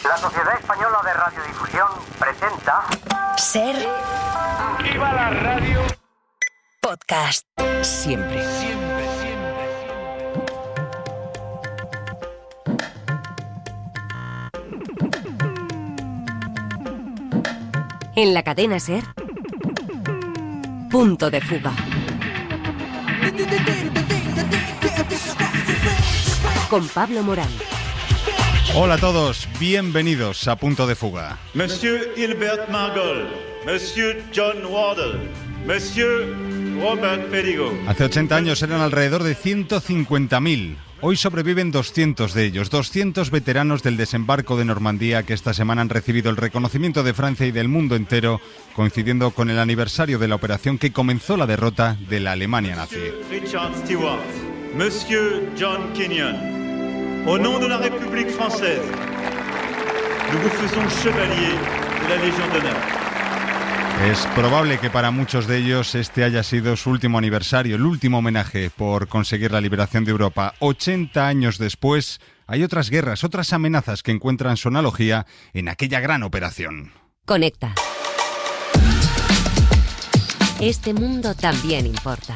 La Sociedad Española de Radiodifusión presenta... Ser... ¡Viva la radio! Podcast. Siempre. En la cadena Ser... Punto de fuga. Con Pablo Morán. Hola a todos, bienvenidos a Punto de Fuga. Monsieur Hilbert Margol, Monsieur John Wardle, Monsieur Robert Perigo. Hace 80 años eran alrededor de 150.000. Hoy sobreviven 200 de ellos, 200 veteranos del desembarco de Normandía que esta semana han recibido el reconocimiento de Francia y del mundo entero, coincidiendo con el aniversario de la operación que comenzó la derrota de la Alemania nazi. Monsieur Richard Stewart, Monsieur John Kenyon. Au nom de la République française, nous vous faisons chevalier de la Légion d'honneur. Es probable que para muchos de ellos este haya sido su último aniversario, el último homenaje por conseguir la liberación de Europa. 80 años después, hay otras guerras, otras amenazas que encuentran su analogía en aquella gran operación. Conecta. Este mundo también importa.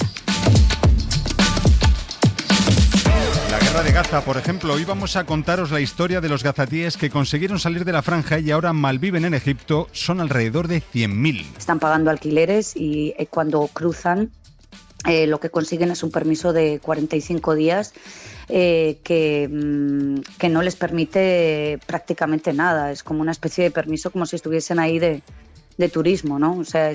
La guerra de Gaza, por ejemplo. Hoy vamos a contaros la historia de los gazatíes que consiguieron salir de la franja y ahora malviven en Egipto. Son alrededor de 100.000. Están pagando alquileres y cuando cruzan lo que consiguen es un permiso de 45 días que no les permite prácticamente nada. Es como una especie de permiso como si estuviesen ahí de turismo, ¿no? O sea,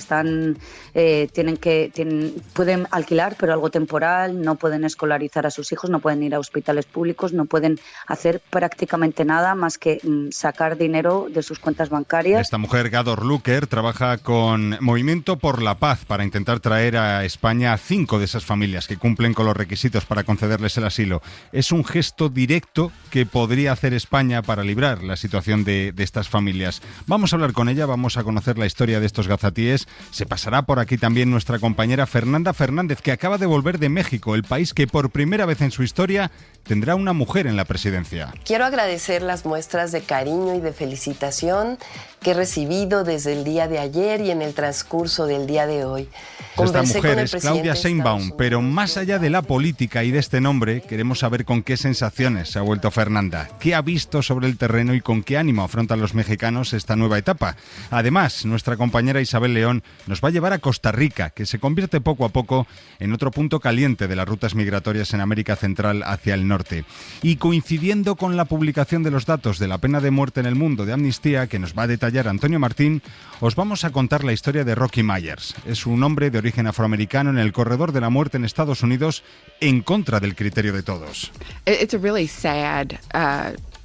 pueden alquilar, pero algo temporal, no pueden escolarizar a sus hijos, no pueden ir a hospitales públicos, no pueden hacer prácticamente nada más que sacar dinero de sus cuentas bancarias. Esta mujer, Gador Luker, trabaja con Movimiento por la Paz para intentar traer a España a 5 de esas familias que cumplen con los requisitos para concederles el asilo. Es un gesto directo que podría hacer España para librar la situación de estas familias. Vamos a hablar con ella, vamos a conocer la historia de estos gazatíes. Se pasará por aquí también nuestra compañera Fernanda Fernández, que acaba de volver de México, el país que por primera vez en su historia tendrá una mujer en la presidencia. Quiero agradecer las muestras de cariño y de felicitación que he recibido desde el día de ayer y en el transcurso del día de hoy. Esta mujer es Claudia Sheinbaum, pero más allá de la política y de este nombre, queremos saber con qué sensaciones se ha vuelto Fernanda, qué ha visto sobre el terreno y con qué ánimo afrontan los mexicanos esta nueva etapa. Además, nuestra compañera Isabel León nos va a llevar a Costa Rica, que se convierte poco a poco en otro punto caliente de las rutas migratorias en América Central hacia el norte. Y coincidiendo con la publicación de los datos de la pena de muerte en el mundo de Amnistía, que nos va a detallar Antonio Martín, os vamos a contar la historia de Rocky Myers. Es un hombre de origen afroamericano en el corredor de la muerte en Estados Unidos en contra del criterio de todos. It's a really sad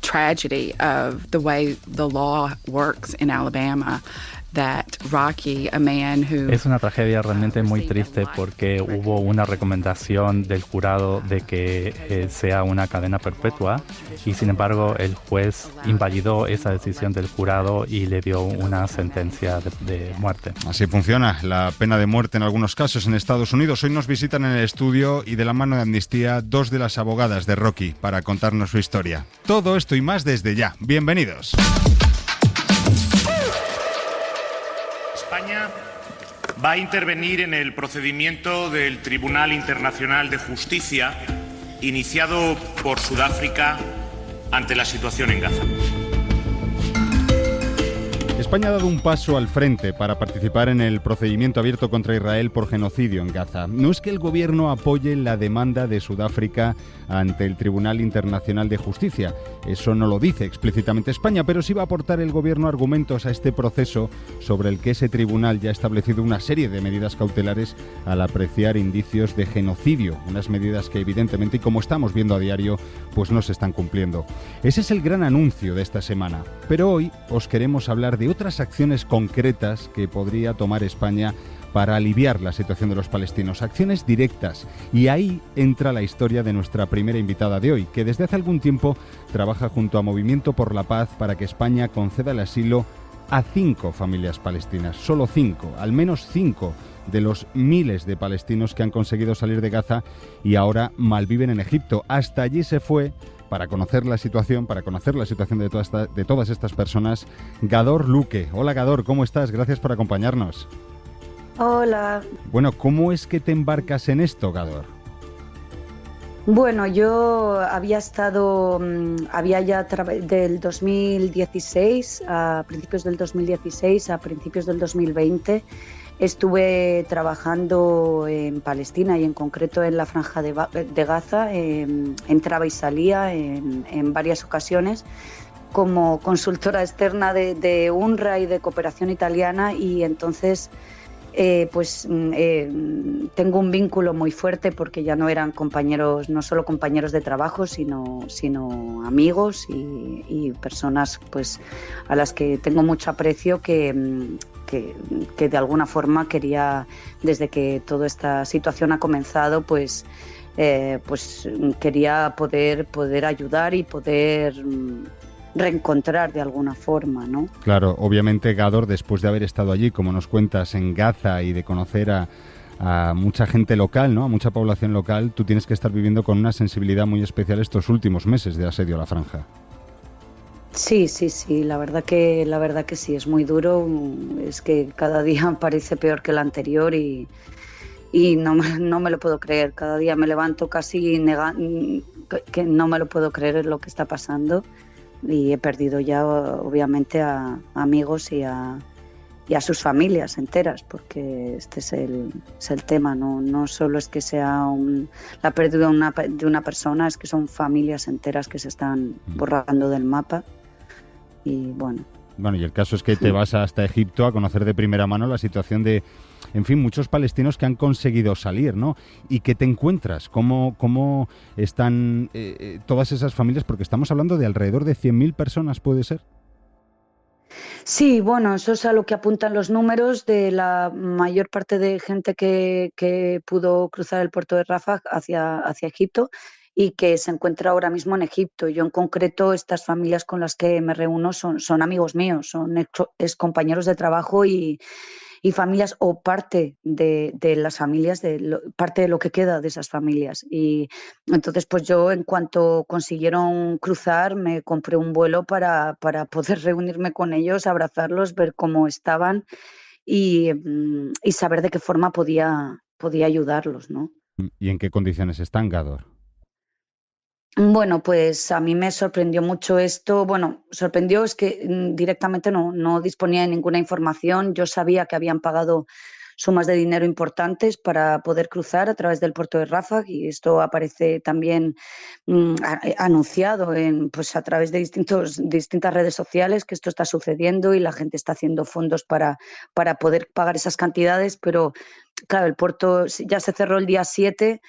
tragedy of the way the law works in Alabama. Es una tragedia realmente muy triste porque hubo una recomendación del jurado de que sea una cadena perpetua y sin embargo el juez invalidó esa decisión del jurado y le dio una sentencia de muerte. Así funciona la pena de muerte en algunos casos en Estados Unidos. Hoy nos visitan en el estudio y de la mano de Amnistía 2 de las abogadas de Rocky para contarnos su historia. Todo esto y más desde ya. Bienvenidos. España va a intervenir en el procedimiento del Tribunal Internacional de Justicia iniciado por Sudáfrica ante la situación en Gaza. España ha dado un paso al frente para participar en el procedimiento abierto contra Israel por genocidio en Gaza. No es que el gobierno apoye la demanda de Sudáfrica ante el Tribunal Internacional de Justicia. Eso no lo dice explícitamente España, pero sí va a aportar el gobierno argumentos a este proceso sobre el que ese tribunal ya ha establecido una serie de medidas cautelares al apreciar indicios de genocidio. Unas medidas que evidentemente, y como estamos viendo a diario, pues no se están cumpliendo. Ese es el gran anuncio de esta semana. Pero hoy os queremos hablar de otras acciones concretas que podría tomar España para aliviar la situación de los palestinos, acciones directas. Y ahí entra la historia de nuestra primera invitada de hoy, que desde hace algún tiempo trabaja junto a Movimiento por la Paz para que España conceda el asilo a 5 familias palestinas, solo 5, al menos 5 de los miles de palestinos que han conseguido salir de Gaza y ahora malviven en Egipto. Hasta allí se fue para conocer la situación de todas estas personas, Gador Luque. Hola Gador, ¿cómo estás? Gracias por acompañarnos. Hola. Bueno, ¿cómo es que te embarcas en esto, Gador? Bueno, yo había ya del 2016, a principios del 2016, a principios del 2020, estuve trabajando en Palestina y en concreto en la Franja de Gaza. Entraba y salía en varias ocasiones como consultora externa de UNRWA y de Cooperación Italiana, y entonces tengo un vínculo muy fuerte porque ya no eran compañeros, no solo compañeros de trabajo, sino amigos y personas pues a las que tengo mucho aprecio, que de alguna forma quería, desde que toda esta situación ha comenzado, pues quería poder ayudar y poder reencontrar de alguna forma, ¿no? Claro, obviamente, Gador, después de haber estado allí, como nos cuentas, en Gaza, y de conocer a mucha gente local, ¿no?, a mucha población local, tú tienes que estar viviendo con una sensibilidad muy especial estos últimos meses de asedio a la franja. Sí, la verdad que sí, es muy duro. Es que cada día parece peor que el anterior y no me lo puedo creer. Cada día me levanto casi que no me lo puedo creer lo que está pasando. Y he perdido ya, obviamente, a amigos y a sus familias enteras, porque este es el tema. No solo es que sea la pérdida de una persona, es que son familias enteras que se están borrando del mapa. Y bueno, y el caso es que te vas hasta Egipto a conocer de primera mano la situación de, en fin, muchos palestinos que han conseguido salir, ¿no? ¿Y qué te encuentras? ¿Cómo están todas esas familias? Porque estamos hablando de alrededor de 100.000 personas, ¿puede ser? Sí, bueno, eso es a lo que apuntan los números de la mayor parte de gente que pudo cruzar el puerto de Rafah hacia Egipto y que se encuentra ahora mismo en Egipto. Yo en concreto, estas familias con las que me reúno son amigos míos, son ex compañeros de trabajo y familias, o parte de las familias, parte de lo que queda de esas familias. Y entonces, pues yo, en cuanto consiguieron cruzar, me compré un vuelo para poder reunirme con ellos, abrazarlos, ver cómo estaban y saber de qué forma podía ayudarlos, ¿no? ¿Y en qué condiciones están, Gador? Bueno, pues a mí me sorprendió mucho esto. Bueno, sorprendió es que directamente no disponía de ninguna información. Yo sabía que habían pagado sumas de dinero importantes para poder cruzar a través del puerto de Rafah, y esto aparece también anunciado a través de distintas redes sociales, que esto está sucediendo y la gente está haciendo fondos para poder pagar esas cantidades. Pero claro, el puerto ya se cerró el día 7.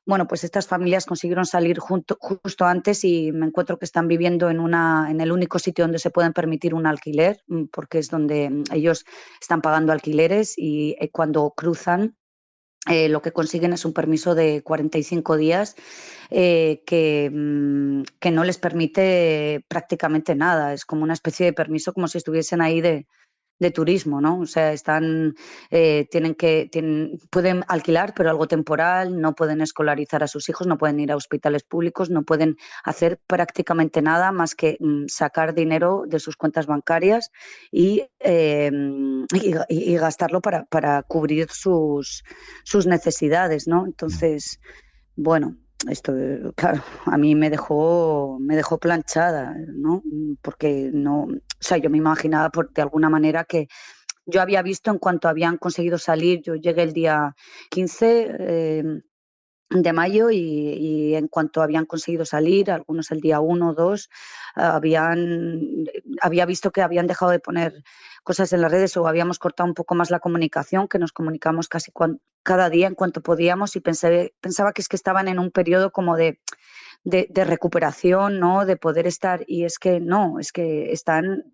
Bueno, pues estas familias consiguieron salir justo antes, y me encuentro que están viviendo en el único sitio donde se pueden permitir un alquiler, porque es donde ellos están pagando alquileres, y cuando cruzan lo que consiguen es un permiso de 45 días que no les permite prácticamente nada. Es como una especie de permiso, como si estuviesen ahí de turismo, ¿no? O sea, pueden alquilar, pero algo temporal, no pueden escolarizar a sus hijos, no pueden ir a hospitales públicos, no pueden hacer prácticamente nada más que sacar dinero de sus cuentas bancarias y gastarlo para cubrir sus necesidades, ¿no? Entonces, bueno, esto, claro, a mí me dejó planchada, ¿no? Porque yo me imaginaba de alguna manera que yo había visto en cuanto habían conseguido salir. Yo llegué el día 15 de mayo y en cuanto habían conseguido salir, algunos el día 1 o 2, había visto que habían dejado de poner cosas en las redes, o habíamos cortado un poco más la comunicación, que nos comunicamos casi cada día en cuanto podíamos, y pensaba que es que estaban en un periodo como de recuperación, ¿no? De poder estar, y es que no, es que están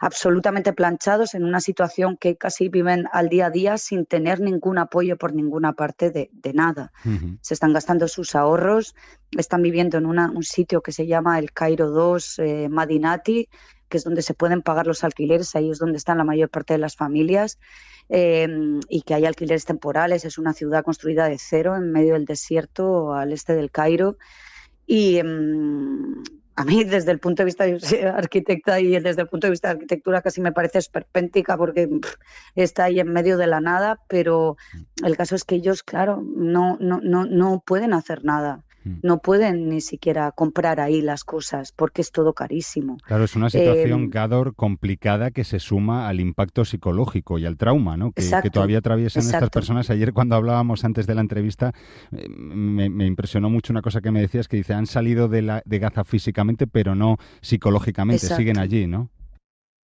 absolutamente planchados en una situación que casi viven al día a día sin tener ningún apoyo por ninguna parte de nada. Uh-huh. Se están gastando sus ahorros, están viviendo en un sitio que se llama el Cairo 2 Madinati, que es donde se pueden pagar los alquileres, ahí es donde están la mayor parte de las familias, y que hay alquileres temporales. Es una ciudad construida de cero en medio del desierto al este del Cairo, Y a mí, desde el punto de vista, yo soy arquitecta, y desde el punto de vista de arquitectura casi me parece esperpéntica porque está ahí en medio de la nada, pero el caso es que ellos, claro, no pueden hacer nada. No pueden ni siquiera comprar ahí las cosas porque es todo carísimo. Claro, es una situación, Gador, complicada, que se suma al impacto psicológico y al trauma, ¿no? Que todavía atraviesan estas personas. Ayer, cuando hablábamos antes de la entrevista, me impresionó mucho una cosa que me decías, que dice, han salido de Gaza físicamente, pero no psicológicamente. Exacto. Siguen allí, ¿no?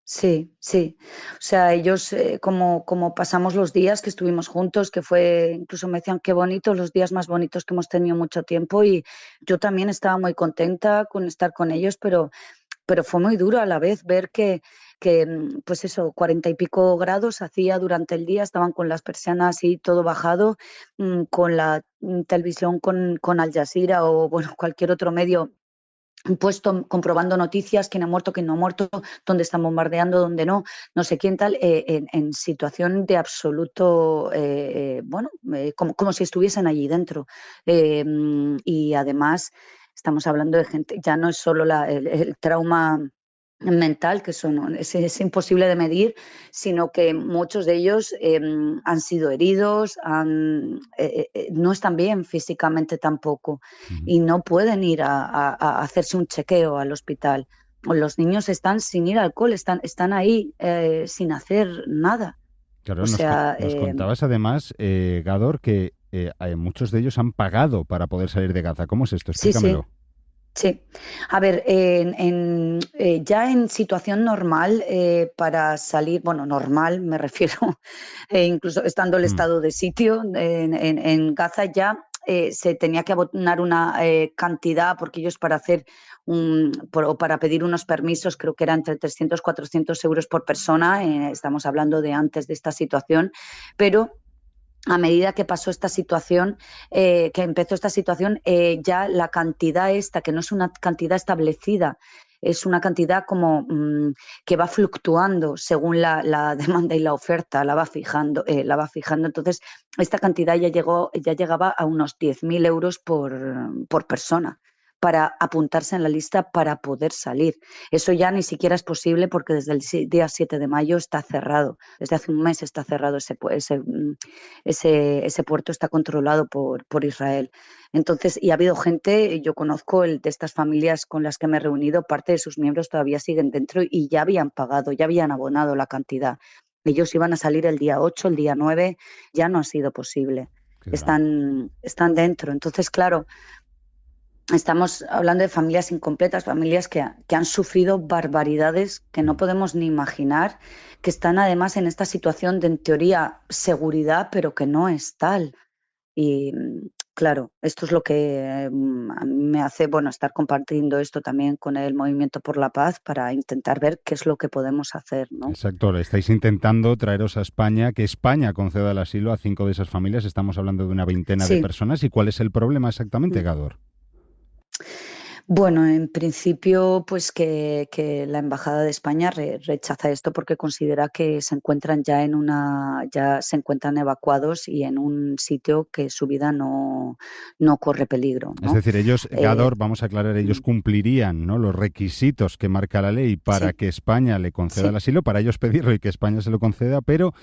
Sí, sí. O sea, ellos, como pasamos los días que estuvimos juntos, que fue, incluso me decían qué bonitos, los días más bonitos que hemos tenido mucho tiempo, y yo también estaba muy contenta con estar con ellos, pero fue muy duro a la vez ver que pues eso, 40 y pico grados hacía durante el día, estaban con las persianas y todo bajado, con la televisión con Al Jazeera o bueno, cualquier otro medio puesto comprobando noticias, quién ha muerto, quién no ha muerto, dónde están bombardeando, dónde no sé quién tal, en situación de absoluto, como si estuviesen allí dentro. Y además estamos hablando de gente, ya no es solo el trauma mental, que es imposible de medir, sino que muchos de ellos han sido heridos, no están bien físicamente tampoco, y no pueden ir a hacerse un chequeo al hospital. Los niños están sin ir al cole, están ahí sin hacer nada. Claro, nos contabas además, Gador, que muchos de ellos han pagado para poder salir de Gaza. ¿Cómo es esto? Explícamelo. Sí. Sí, a ver, ya en situación normal, para salir, bueno, normal me refiero, incluso estando el estado de sitio en Gaza ya se tenía que abonar una cantidad, porque ellos para hacer para pedir unos permisos, creo que era entre 300 y 400 euros por persona, estamos hablando de antes de esta situación, pero a medida que pasó esta situación, que empezó esta situación, ya la cantidad esta, que no es una cantidad establecida, es una cantidad como que va fluctuando según la demanda y la oferta, la va fijando. Entonces, esta cantidad ya llegaba a unos 10.000 euros por persona, para apuntarse en la lista para poder salir. Eso ya ni siquiera es posible porque desde el día 7 de mayo está cerrado. Desde hace un mes está cerrado ese puerto, está controlado por Israel. Entonces, y ha habido gente, yo conozco de estas familias con las que me he reunido, parte de sus miembros todavía siguen dentro y ya habían pagado, ya habían abonado la cantidad. Ellos iban a salir el día 8, el día 9, ya no ha sido posible. Están dentro. Entonces, claro, estamos hablando de familias incompletas, familias que han sufrido barbaridades que no podemos ni imaginar, que están además en esta situación de, en teoría, seguridad, pero que no es tal. Y claro, esto es lo que me hace estar compartiendo esto también con el Movimiento por la Paz para intentar ver qué es lo que podemos hacer, ¿no? Exacto, estáis intentando traeros a España, que España conceda el asilo a 5 de esas familias. Estamos hablando de una veintena de personas. ¿Y cuál es el problema exactamente, Gador? Bueno, en principio, pues que la Embajada de España rechaza esto porque considera que se encuentran ya se encuentran evacuados y en un sitio que su vida no corre peligro, ¿no? Es decir, ellos, Gador, vamos a aclarar, ellos cumplirían, ¿no?, los requisitos que marca la ley para que España le conceda el asilo, para ellos pedirlo y que España se lo conceda, pero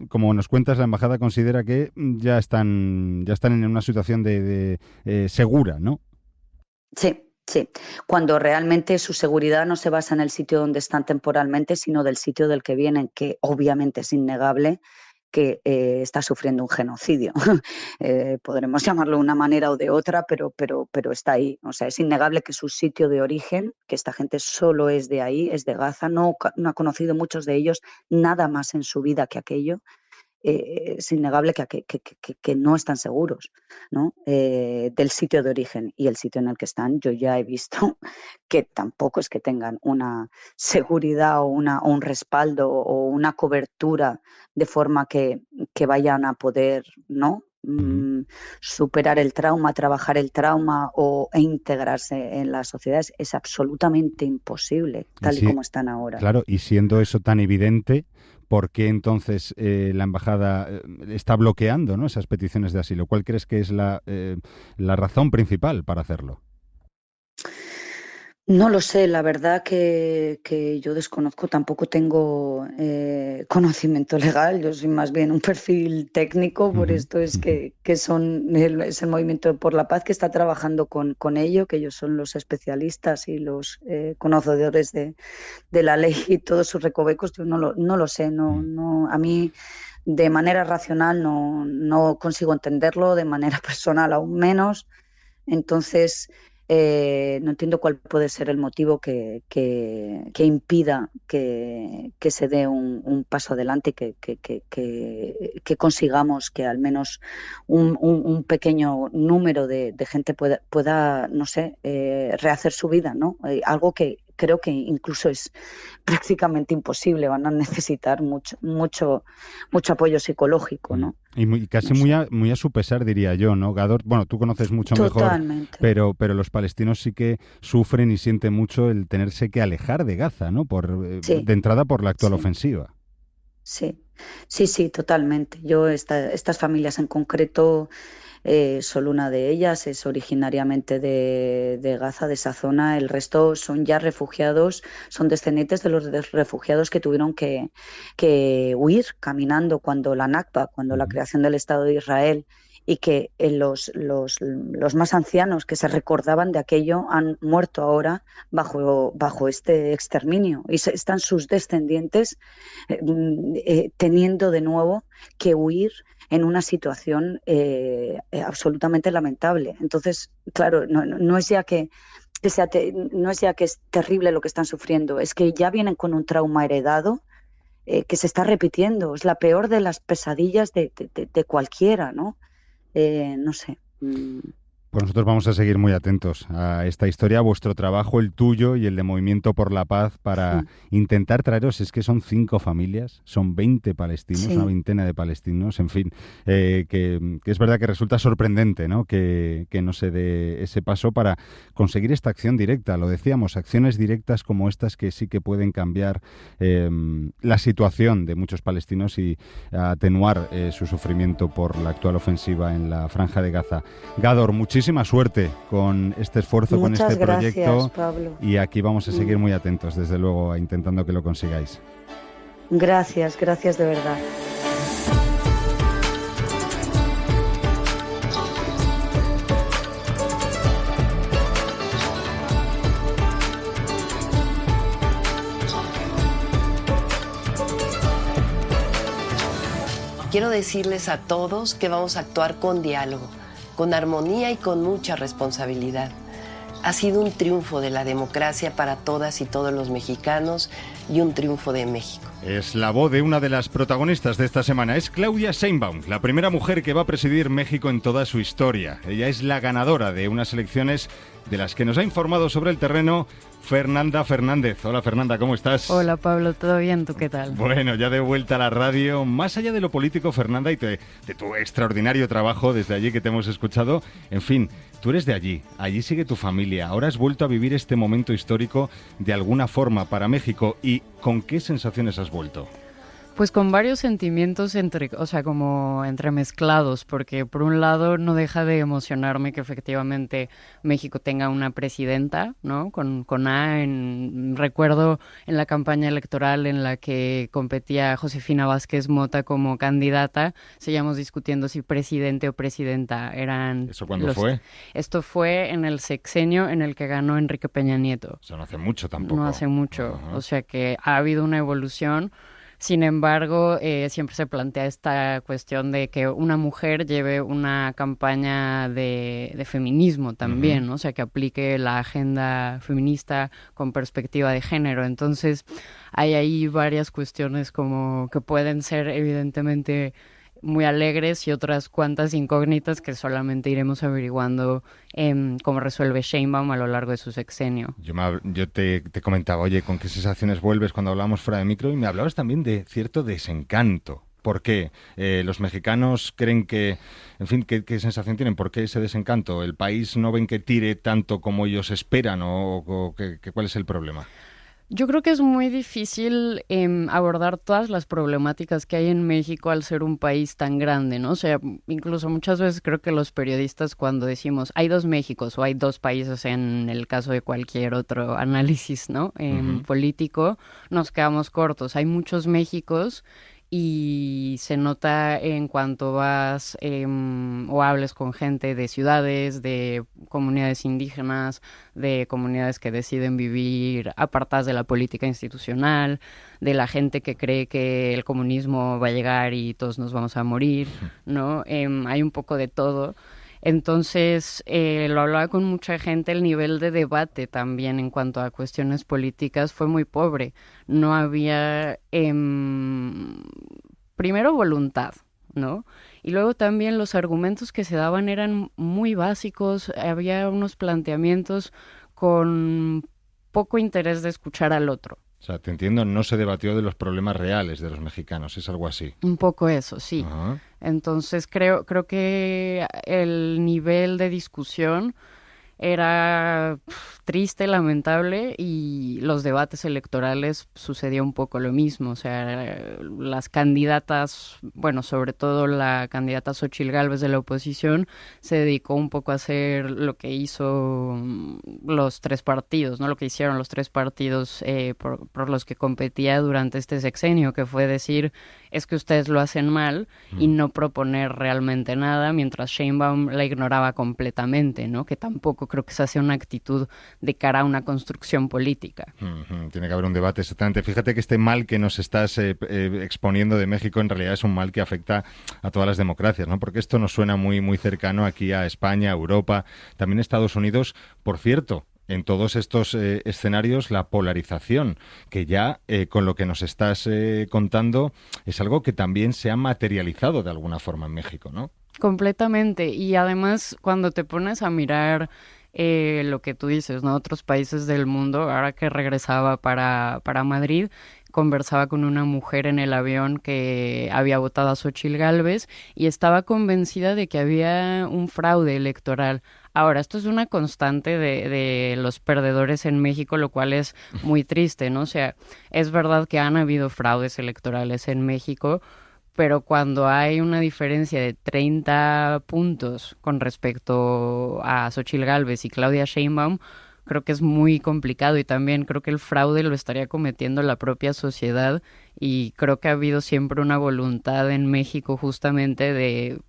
como nos cuentas, la Embajada considera que ya están en una situación de segura, ¿no? Sí, cuando realmente su seguridad no se basa en el sitio donde están temporalmente, sino del sitio del que vienen, que obviamente es innegable que está sufriendo un genocidio. Podremos llamarlo de una manera o de otra, pero está ahí. O sea, es innegable que su sitio de origen, que esta gente solo es de ahí, es de Gaza, no ha conocido muchos de ellos nada más en su vida que aquello. Es innegable que no están seguros, ¿no? Del sitio de origen y el sitio en el que están. Yo ya he visto que tampoco es que tengan una seguridad o un respaldo o una cobertura de forma que vayan a poder, ¿no?, superar el trauma, trabajar el trauma e integrarse en las sociedades. Es absolutamente imposible, tal y como están ahora. Claro, y siendo eso tan evidente, ¿por qué entonces la embajada está bloqueando, ¿no?, esas peticiones de asilo? ¿Cuál crees que es la razón principal para hacerlo? No lo sé, la verdad que yo desconozco, tampoco tengo conocimiento legal, yo soy más bien un perfil técnico, por esto es que es el Movimiento por la Paz que está trabajando con ello, que ellos son los especialistas y los conocedores de la ley y todos sus recovecos. Yo no lo sé, a mí de manera racional no consigo entenderlo, de manera personal aún menos, entonces... no entiendo cuál puede ser el motivo que impida que se dé un paso adelante y que consigamos que al menos un pequeño número de gente pueda no sé, rehacer su vida, ¿no? Algo que creo que incluso es prácticamente imposible, van a necesitar mucho apoyo psicológico, ¿no? Y casi muy a su pesar, diría yo, ¿no, Gador? Bueno, tú conoces mucho Totalmente. mejor, pero los palestinos sí que sufren y sienten mucho el tenerse que alejar de Gaza, ¿no? De entrada por la actual ofensiva. Sí, totalmente. Yo estas familias en concreto, solo una de ellas es originariamente de Gaza, de esa zona. El resto son ya refugiados, son descendientes de los refugiados que tuvieron que huir caminando cuando la Nakba, cuando la creación del Estado de Israel, y que los más ancianos que se recordaban de aquello han muerto ahora bajo este exterminio, y están sus descendientes teniendo de nuevo que huir en una situación absolutamente lamentable. Entonces, claro, no es ya que es terrible lo que están sufriendo, es que ya vienen con un trauma heredado que se está repitiendo. Es la peor de las pesadillas de cualquiera, ¿no? No sé. Pues nosotros vamos a seguir muy atentos a esta historia, a vuestro trabajo, el tuyo y el de Movimiento por la Paz, para intentar traeros, es que son 5 familias, son 20 palestinos, una veintena de palestinos, en fin, que es verdad que resulta sorprendente, ¿no?, que no se dé ese paso para conseguir esta acción directa. Lo decíamos, acciones directas como estas que sí que pueden cambiar la situación de muchos palestinos y atenuar su sufrimiento por la actual ofensiva en la Franja de Gaza. Gador, muchísima suerte con este esfuerzo, con este proyecto, Pablo. Y aquí vamos a seguir muy atentos, desde luego, intentando que lo consigáis. Gracias de verdad. Quiero decirles a todos que vamos a actuar con diálogo, con armonía y con mucha responsabilidad. Ha sido un triunfo de la democracia para todas y todos los mexicanos y un triunfo de México. Es la voz de una de las protagonistas de esta semana. Es Claudia Sheinbaum, la primera mujer que va a presidir México en toda su historia. Ella es la ganadora de unas elecciones de las que nos ha informado sobre el terreno Fernanda Fernández. Hola Fernanda, ¿cómo estás? Hola Pablo, ¿todo bien? ¿Tú qué tal? Bueno, ya de vuelta a la radio. Más allá de lo político, Fernanda, y de tu extraordinario trabajo desde allí que te hemos escuchado, en fin, tú eres de allí sigue tu familia. Ahora has vuelto a vivir este momento histórico de alguna forma para México. ¿Y con qué sensaciones has vuelto? Pues con varios sentimientos como entremezclados, porque por un lado no deja de emocionarme que efectivamente México tenga una presidenta, ¿no? Con A. Recuerdo en la campaña electoral en la que competía Josefina Vázquez Mota como candidata, seguíamos discutiendo si presidente o presidenta eran... ¿Eso cuándo fue? Esto fue en el sexenio en el que ganó Enrique Peña Nieto. Eso no hace mucho tampoco. No hace mucho, Uh-huh. O sea que ha habido una evolución. Sin embargo, siempre se plantea esta cuestión de que una mujer lleve una campaña de feminismo también, ¿no? O sea, que aplique la agenda feminista con perspectiva de género. Entonces, hay ahí varias cuestiones como que pueden ser evidentemente muy alegres y otras cuantas incógnitas que solamente iremos averiguando cómo resuelve Sheinbaum a lo largo de su sexenio. Yo te comentaba, oye, ¿con qué sensaciones vuelves cuando hablábamos fuera de micro? Y me hablabas también de cierto desencanto. ¿Por qué? ¿Los mexicanos creen que, en fin, qué sensación tienen? ¿Por qué ese desencanto? ¿El país no ven que tire tanto como ellos esperan? ¿O cuál es el problema? Yo creo que es muy difícil abordar todas las problemáticas que hay en México al ser un país tan grande, ¿no? O sea, incluso muchas veces creo que los periodistas cuando decimos hay dos Méxicos o hay dos países en el caso de cualquier otro análisis, ¿no? Político, nos quedamos cortos. Hay muchos Méxicos y se nota en cuanto vas o hables con gente de ciudades, de comunidades indígenas, de comunidades que deciden vivir apartadas de la política institucional, de la gente que cree que el comunismo va a llegar y todos nos vamos a morir, ¿no? Hay un poco de todo. Entonces, lo hablaba con mucha gente, el nivel de debate también en cuanto a cuestiones políticas fue muy pobre. No había, primero, voluntad, ¿no? Y luego también los argumentos que se daban eran muy básicos, había unos planteamientos con poco interés de escuchar al otro. O sea, te entiendo, no se debatió de los problemas reales de los mexicanos, es algo así. Un poco eso, sí. Ajá. Entonces creo que el nivel de discusión era triste, lamentable, y los debates electorales sucedió un poco lo mismo. O sea, las candidatas, bueno, sobre todo la candidata Xóchitl Gálvez de la oposición, se dedicó un poco a hacer lo que hizo los tres partidos, ¿no? Lo que hicieron los tres partidos por los que competía durante este sexenio, que fue decir, es que ustedes lo hacen mal, y no proponer realmente nada, mientras Sheinbaum la ignoraba completamente, ¿no? Que tampoco creo que se hace una actitud de cara a una construcción política. Tiene que haber un debate exactamente. Fíjate que este mal que nos estás exponiendo de México en realidad es un mal que afecta a todas las democracias, ¿no? Porque esto nos suena muy, muy cercano aquí a España, a Europa, también a Estados Unidos. Por cierto, en todos estos escenarios, la polarización, que ya con lo que nos estás contando, es algo que también se ha materializado de alguna forma en México, ¿no? Completamente. Y además, cuando te pones a mirar lo que tú dices, ¿no? Otros países del mundo, ahora que regresaba para Madrid, conversaba con una mujer en el avión que había votado a Xóchitl Gálvez y estaba convencida de que había un fraude electoral. Ahora, esto es una constante de los perdedores en México, lo cual es muy triste, ¿no? O sea, es verdad que han habido fraudes electorales en México, pero cuando hay una diferencia de 30 puntos con respecto a Xóchitl Gálvez y Claudia Sheinbaum, creo que es muy complicado, y también creo que el fraude lo estaría cometiendo la propia sociedad, y creo que ha habido siempre una voluntad en México justamente de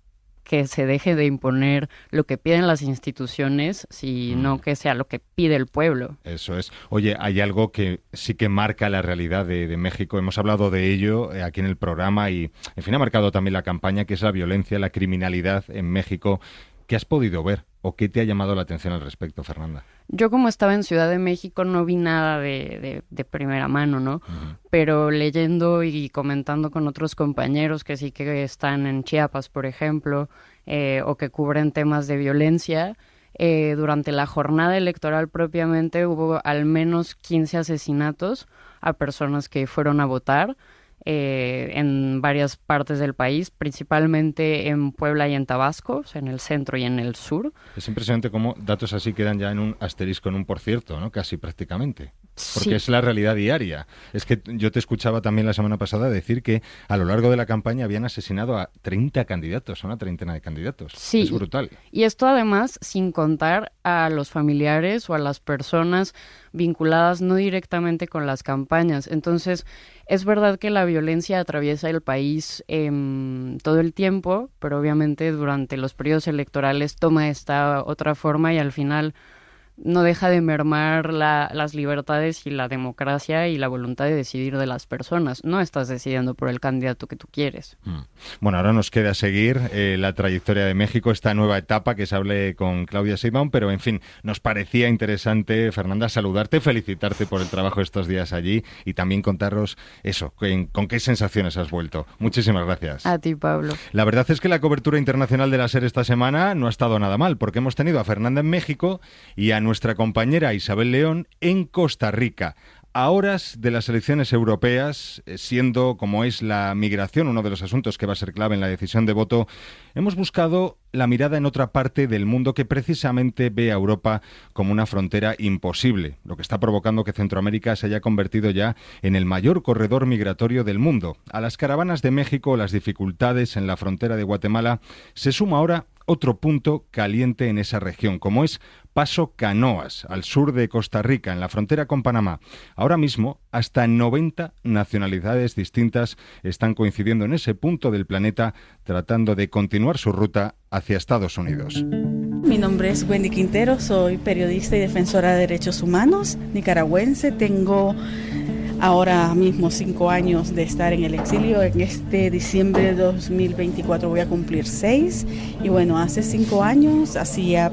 que se deje de imponer lo que piden las instituciones, sino que sea lo que pide el pueblo. Eso es. Oye, hay algo que sí que marca la realidad de México. Hemos hablado de ello aquí en el programa y, en fin, ha marcado también la campaña, que es la violencia, la criminalidad en México. ¿Qué has podido ver o qué te ha llamado la atención al respecto, Fernanda? Yo, como estaba en Ciudad de México, no vi nada de primera mano, ¿no? Pero leyendo y comentando con otros compañeros que sí que están en Chiapas, por ejemplo, o que cubren temas de violencia, durante la jornada electoral propiamente hubo al menos 15 asesinatos a personas que fueron a votar, en varias partes del país, principalmente en Puebla y en Tabasco, o sea, en el centro y en el sur. Es impresionante cómo datos así quedan ya en un asterisco, en un por cierto, ¿no? Casi prácticamente. Porque sí, es la realidad diaria. Es que yo te escuchaba también la semana pasada decir que a lo largo de la campaña habían asesinado a 30 candidatos, a una treintena de candidatos. Sí. Es brutal. Y esto además sin contar a los familiares o a las personas vinculadas no directamente con las campañas. Entonces, es verdad que la violencia atraviesa el país todo el tiempo, pero obviamente durante los periodos electorales toma esta otra forma y al final no deja de mermar las libertades y la democracia y la voluntad de decidir de las personas. No estás decidiendo por el candidato que tú quieres. Bueno, ahora nos queda seguir la trayectoria de México, esta nueva etapa, que se hable con Claudia Sheinbaum, pero en fin, nos parecía interesante, Fernanda, saludarte, felicitarte por el trabajo estos días allí y también contaros eso, con qué sensaciones has vuelto. Muchísimas gracias. A ti, Pablo. La verdad es que la cobertura internacional de la SER esta semana no ha estado nada mal, porque hemos tenido a Fernanda en México y a nuestra compañera Isabel León en Costa Rica. A horas de las elecciones europeas, siendo como es la migración uno de los asuntos que va a ser clave en la decisión de voto, hemos buscado la mirada en otra parte del mundo que precisamente ve a Europa como una frontera imposible, lo que está provocando que Centroamérica se haya convertido ya en el mayor corredor migratorio del mundo. A las caravanas de México o las dificultades en la frontera de Guatemala se suma ahora otro punto caliente en esa región, como es Paso Canoas, al sur de Costa Rica, en la frontera con Panamá. Ahora mismo, hasta 90 nacionalidades distintas están coincidiendo en ese punto del planeta, tratando de continuar su ruta hacia Estados Unidos. Mi nombre es Wendy Quintero, soy periodista y defensora de derechos humanos, nicaragüense. Tengo ahora mismo 5 años de estar en el exilio. En este diciembre de 2024 voy a cumplir 6. Y bueno, hace 5 años hacía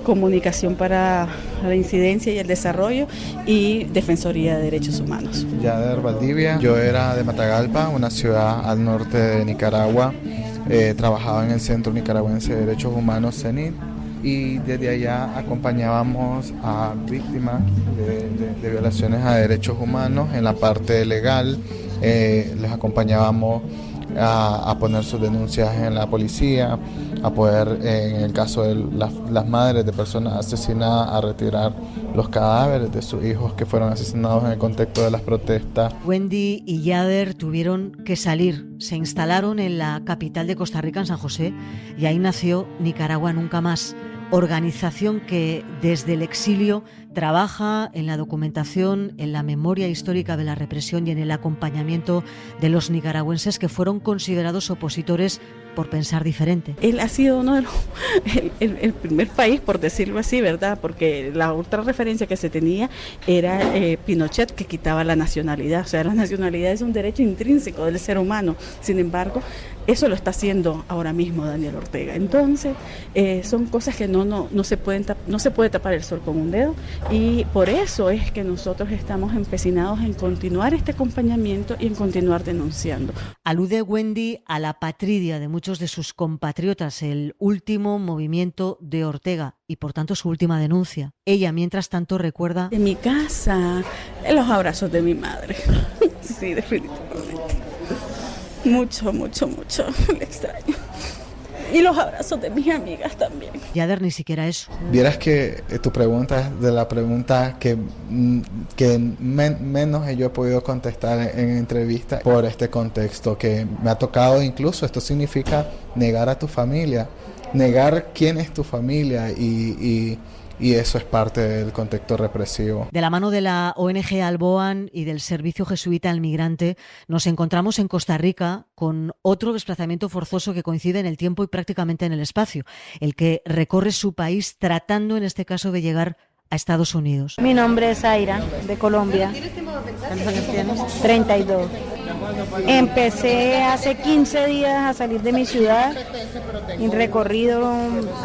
comunicación para la incidencia y el desarrollo y defensoría de derechos humanos. Yader Valdivia, yo era de Matagalpa, una ciudad al norte de Nicaragua. Trabajaba en el Centro Nicaragüense de Derechos Humanos, CENID, y desde allá acompañábamos a víctimas de violaciones a derechos humanos en la parte legal. Les acompañábamos a poner sus denuncias en la policía, a poder, en el caso de las madres de personas asesinadas, a retirar los cadáveres de sus hijos que fueron asesinados en el contexto de las protestas. Wendy y Yader tuvieron que salir, se instalaron en la capital de Costa Rica, en San José, y ahí nació Nicaragua Nunca Más, organización que desde el exilio trabaja en la documentación, en la memoria histórica de la represión y en el acompañamiento de los nicaragüenses que fueron considerados opositores por pensar diferente. Él ha sido uno de el primer país, por decirlo así, ¿verdad? Porque la otra referencia que se tenía era Pinochet, que quitaba la nacionalidad. O sea, la nacionalidad es un derecho intrínseco del ser humano. Sin embargo, eso lo está haciendo ahora mismo Daniel Ortega. Entonces, son cosas que no se puede tapar el sol con un dedo, y por eso es que nosotros estamos empecinados en continuar este acompañamiento y en continuar denunciando. Alude Wendy a la patridia de muchos de sus compatriotas, el último movimiento de Ortega y por tanto su última denuncia. Ella, mientras tanto, recuerda... En mi casa, los abrazos de mi madre. Sí, definitivamente. Mucho, mucho, mucho. Le extraño. Y los abrazos de mis amigas también. Yader, ni siquiera eso. Vieras que tu pregunta es de la pregunta que menos yo he podido contestar en entrevista por este contexto que me ha tocado. Incluso esto significa negar a tu familia, negar quién es tu familia, y eso es parte del contexto represivo. De la mano de la ONG Alboan y del Servicio Jesuita al Migrante, nos encontramos en Costa Rica con otro desplazamiento forzoso que coincide en el tiempo y prácticamente en el espacio, el que recorre su país tratando en este caso de llegar a Estados Unidos. Mi nombre es Aira, de Colombia. ¿Cuántos años tienes? 32. Empecé hace 15 días a salir de mi ciudad, y recorrido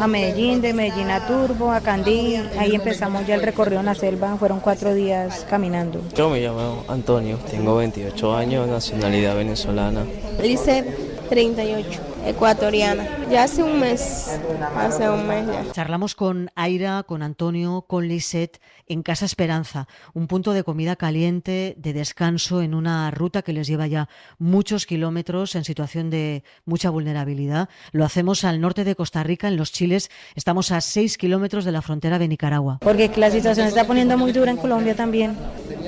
a Medellín, de Medellín a Turbo, a Candí. Ahí empezamos ya el recorrido en la selva, fueron 4 días caminando. Yo me llamo Antonio, tengo 28 años, nacionalidad venezolana. Lice, 38, ecuatoriana. Ya hace un mes ya. Charlamos con Aira, con Antonio, con Lisette en Casa Esperanza, un punto de comida caliente, de descanso en una ruta que les lleva ya muchos kilómetros en situación de mucha vulnerabilidad. Lo hacemos al norte de Costa Rica, en Los Chiles. Estamos a 6 kilómetros de la frontera de Nicaragua. Porque la situación se está poniendo muy dura en Colombia también.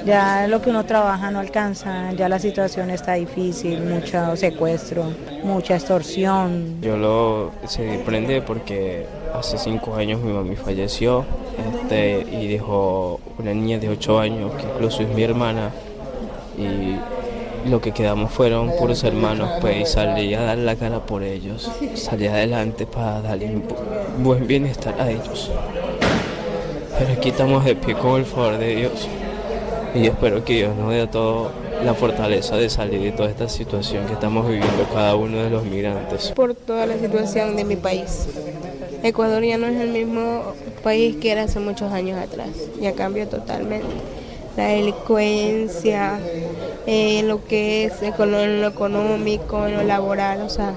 Ya lo que uno trabaja no alcanza, ya la situación está difícil, mucho secuestro, mucha extorsión. Yo se prende porque hace 5 años mi mamá falleció y dejó una niña de 8 años que incluso es mi hermana, y lo que quedamos fueron puros hermanos, pues, y salí a dar la cara por ellos, salí adelante para darle un buen bienestar a ellos. Pero aquí estamos de pie con el favor de Dios, y yo espero que Dios nos dé a todos la fortaleza de salir de toda esta situación que estamos viviendo cada uno de los migrantes. Por toda la situación de mi país. Ecuador ya no es el mismo país que era hace muchos años atrás, ya cambió totalmente. La delincuencia, lo que es en lo económico, en lo laboral, o sea,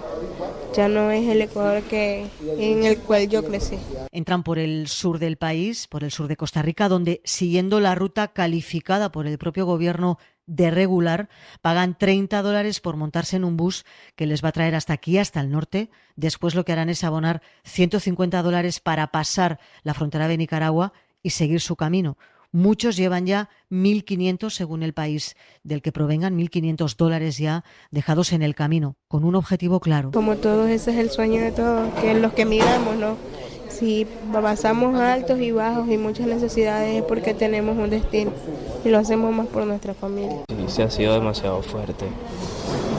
Ya no es el Ecuador en el cual yo crecí. Entran por el sur del país, por el sur de Costa Rica, donde, siguiendo la ruta calificada por el propio gobierno de regular, pagan $30 por montarse en un bus que les va a traer hasta aquí, hasta el norte. Después lo que harán es abonar $150 para pasar la frontera de Nicaragua y seguir su camino. Muchos llevan ya 1.500, según el país del que provengan, $1.500 ya dejados en el camino, con un objetivo claro. Como todos, ese es el sueño de todos, que los que migramos, ¿no? Si pasamos altos y bajos y muchas necesidades es porque tenemos un destino y lo hacemos más por nuestra familia. Sí, se ha sido demasiado fuerte.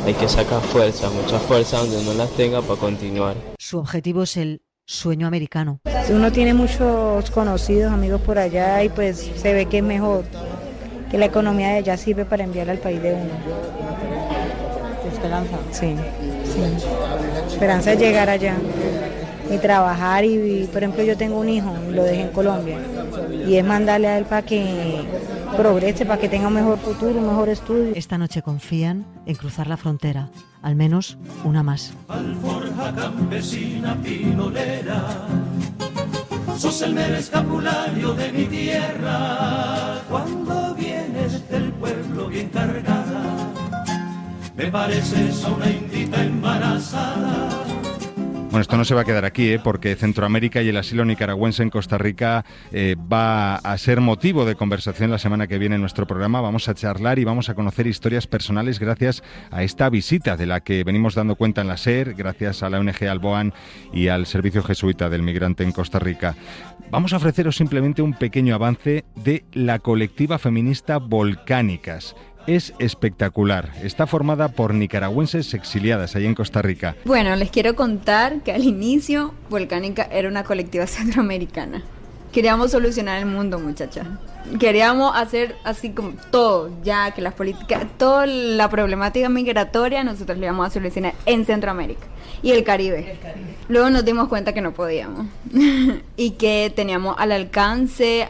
Hay que sacar fuerza, mucha fuerza donde no las tenga para continuar. Su objetivo es el sueño americano. Uno tiene muchos conocidos, amigos por allá y pues se ve que es mejor, que la economía de allá sirve para enviar al país de uno. ¿Esperanza? Sí. Esperanza es llegar allá y trabajar y por ejemplo yo tengo un hijo, lo dejé en Colombia y es mandarle a él para que progrese, para que tenga un mejor futuro, un mejor estudio. Esta noche confían en cruzar la frontera, al menos una más. Alforja campesina pinolera, sos el mero escapulario de mi tierra. Cuando vienes del pueblo bien cargada, me pareces a una indita embarazada. Bueno, esto no se va a quedar aquí, porque Centroamérica y el asilo nicaragüense en Costa Rica va a ser motivo de conversación la semana que viene en nuestro programa. Vamos a charlar y vamos a conocer historias personales gracias a esta visita de la que venimos dando cuenta en la SER, gracias a la ONG Alboan y al Servicio Jesuita del Migrante en Costa Rica. Vamos a ofreceros simplemente un pequeño avance de la colectiva feminista Volcánicas. Es espectacular. Está formada por nicaragüenses exiliadas ahí en Costa Rica. Bueno, les quiero contar que al inicio Volcánica era una colectiva centroamericana. Queríamos solucionar el mundo, muchachas. Queríamos hacer así como todo, ya que las políticas, toda la problemática migratoria nosotros la íbamos a solucionar en Centroamérica y el Caribe. Luego nos dimos cuenta que no podíamos y que teníamos al alcance,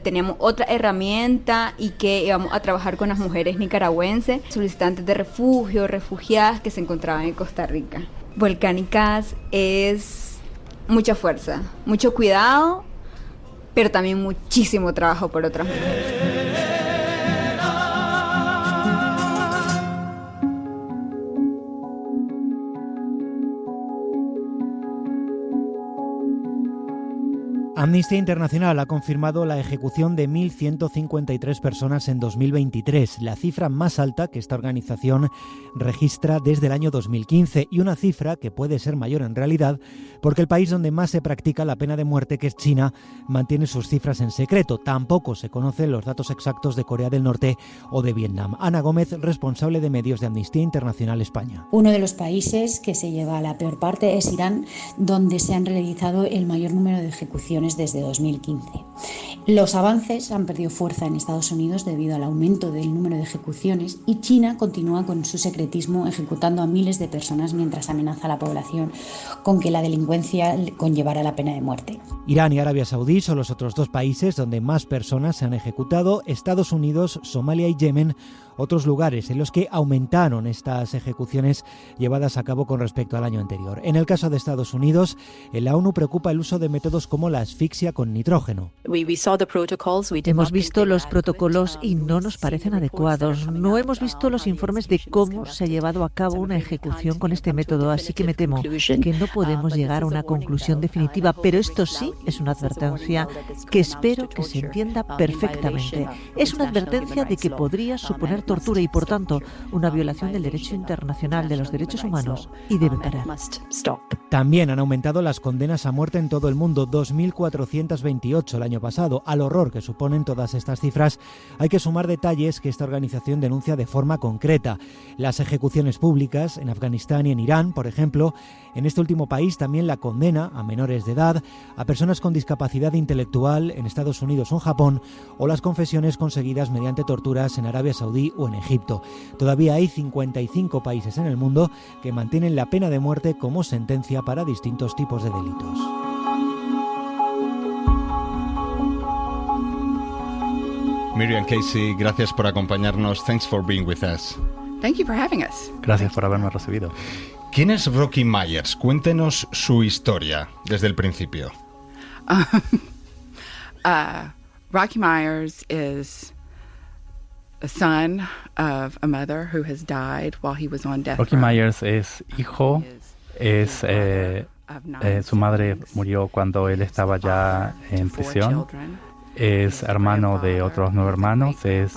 teníamos otra herramienta y que íbamos a trabajar con las mujeres nicaragüenses, solicitantes de refugio, refugiadas que se encontraban en Costa Rica. Volcánicas es mucha fuerza, mucho cuidado, pero también muchísimo trabajo por otras mujeres. Amnistía Internacional ha confirmado la ejecución de 1.153 personas en 2023, la cifra más alta que esta organización registra desde el año 2015 y una cifra que puede ser mayor en realidad porque el país donde más se practica la pena de muerte, que es China, mantiene sus cifras en secreto. Tampoco se conocen los datos exactos de Corea del Norte o de Vietnam. Ana Gómez, responsable de medios de Amnistía Internacional España. Uno de los países que se lleva la peor parte es Irán, donde se han realizado el mayor número de ejecuciones desde 2015. Los avances han perdido fuerza en Estados Unidos debido al aumento del número de ejecuciones y China continúa con su secretismo ejecutando a miles de personas mientras amenaza a la población con que la delincuencia conllevará la pena de muerte. Irán y Arabia Saudí son los otros dos países donde más personas se han ejecutado. Estados Unidos, Somalia y Yemen, otros lugares en los que aumentaron estas ejecuciones llevadas a cabo con respecto al año anterior. En el caso de Estados Unidos, en la ONU preocupa el uso de métodos como la asfixia con nitrógeno. Hemos visto los protocolos y no nos parecen adecuados. No hemos visto los informes de cómo se ha llevado a cabo una ejecución con este método, así que me temo que no podemos llegar a una conclusión definitiva, pero esto sí es una advertencia que espero que se entienda perfectamente. Es una advertencia de que podría suponer tortura y, por tanto, una violación del derecho internacional de los derechos humanos y debe parar. También han aumentado las condenas a muerte en todo el mundo, 2.428 el año pasado. Al horror que suponen todas estas cifras hay que sumar detalles que esta organización denuncia de forma concreta. Las ejecuciones públicas en Afganistán y en Irán, por ejemplo. En este último país también la condena a menores de edad, a personas con discapacidad intelectual en Estados Unidos o en Japón, o las confesiones conseguidas mediante torturas en Arabia Saudí o en Egipto. Todavía hay 55 países en el mundo que mantienen la pena de muerte como sentencia para distintos tipos de delitos. Miriam Casey, gracias por acompañarnos. Thanks for being with us. Thank you for having us. Gracias por haberme recibido. ¿Quién es Rocky Myers? Cuéntenos su historia desde el principio. Rocky Myers is a son of a mother who has died while he was on death row. Rocky Myers es hijo, su madre murió cuando él estaba ya en prisión. Es hermano de otros 9 hermanos, es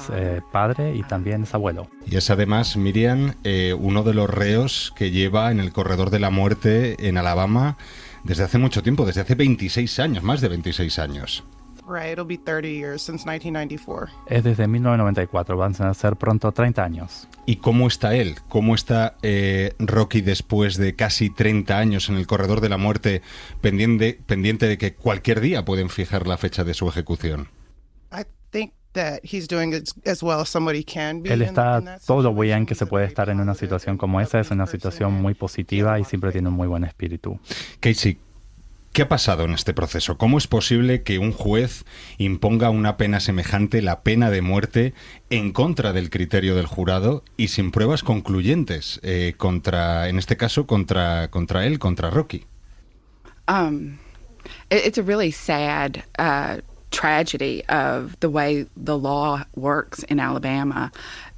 padre y también es abuelo. Y es además, Miriam, uno de los reos que lleva en el corredor de la muerte en Alabama desde hace mucho tiempo, desde hace 26 años, más de 26 años. Right, it'll be 30 years since 1994. Es desde 1994, van a ser pronto 30 años. ¿Y cómo está él? ¿Cómo está Rocky después de casi 30 años en el corredor de la muerte, pendiente de que cualquier día pueden fijar la fecha de su ejecución? I think that he's doing as well as somebody can be. Él está todo lo bien que se puede estar en una situación como esa, es una situación muy positiva y siempre tiene un muy buen espíritu. Casey, ¿qué ha pasado en este proceso? ¿Cómo es posible que un juez imponga una pena semejante, la pena de muerte, en contra del criterio del jurado y sin pruebas concluyentes en este caso, contra él, contra Rocky? It's a really sad tragedy of the way the law works in Alabama.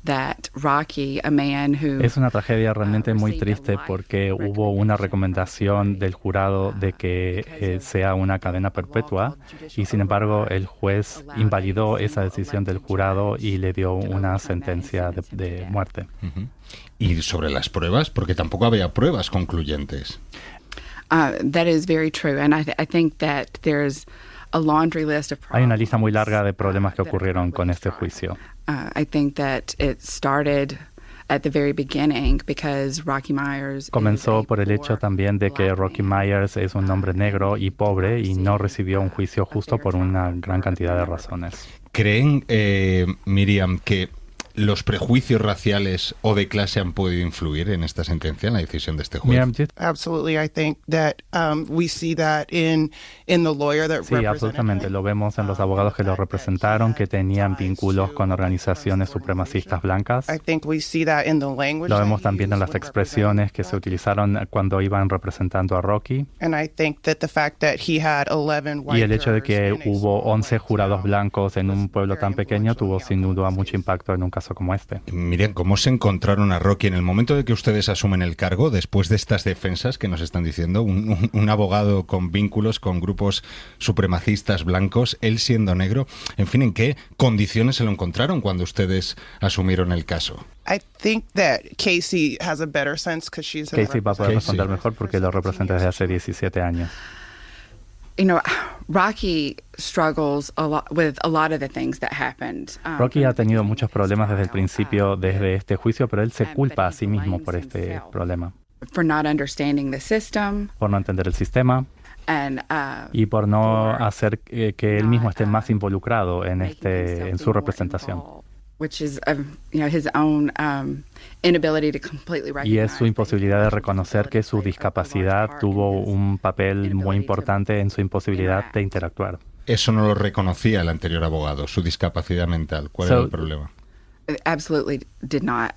That Rocky, a man who, es una tragedia realmente muy triste porque hubo una recomendación del jurado de que sea una cadena perpetua y sin embargo el juez invalidó esa decisión del jurado y le dio una sentencia de muerte. Uh-huh. ¿Y sobre las pruebas? Porque tampoco había pruebas concluyentes. That is very true, and I think that there's a laundry list of problems. Hay una lista muy larga de problemas que ocurrieron con este juicio. I think that it started at the very beginning because Rocky Myers comenzó por el hecho también de que Rocky Myers es un hombre negro y pobre y no recibió un juicio justo por una gran cantidad de razones. ¿Creen, Miriam, que los prejuicios raciales o de clase han podido influir en esta sentencia, en la decisión de este juez? Absolutely, I think that we see that in the lawyer that sí, absolutamente. Lo vemos en los abogados que lo representaron, que tenían vínculos con organizaciones supremacistas blancas. I think we see that in the language. Lo vemos también en las expresiones que se utilizaron cuando iban representando a Rocky. And I think that the fact that he had 11 white y el hecho de que hubo 11 jurados blancos en un pueblo tan pequeño tuvo sin duda mucho impacto en un caso como este. Miren, ¿cómo se encontraron a Rocky en el momento de que ustedes asumen el cargo, después de estas defensas que nos están diciendo? Un abogado con vínculos con grupos supremacistas blancos, él siendo negro. En fin, ¿en qué condiciones se lo encontraron cuando ustedes asumieron el caso? I think that Casey has a better sense because she's Casey va a poder responder mejor porque lo representa desde hace 17 años. You know, Rocky struggles a lot with a lot of the things that happened. Rocky ha tenido muchos problemas desde el principio, desde este juicio, pero él se culpa a sí mismo por este problema. For not understanding the system. Por no entender el sistema. Y por no hacer que él mismo esté más involucrado en su representación. Which is, his own inability to completely recognize. Y es su imposibilidad de reconocer que su discapacidad tuvo un papel muy importante en su imposibilidad de interactuar. Eso no lo reconocía el anterior abogado, su discapacidad mental. ¿Cuál era el problema? Absolutely did not.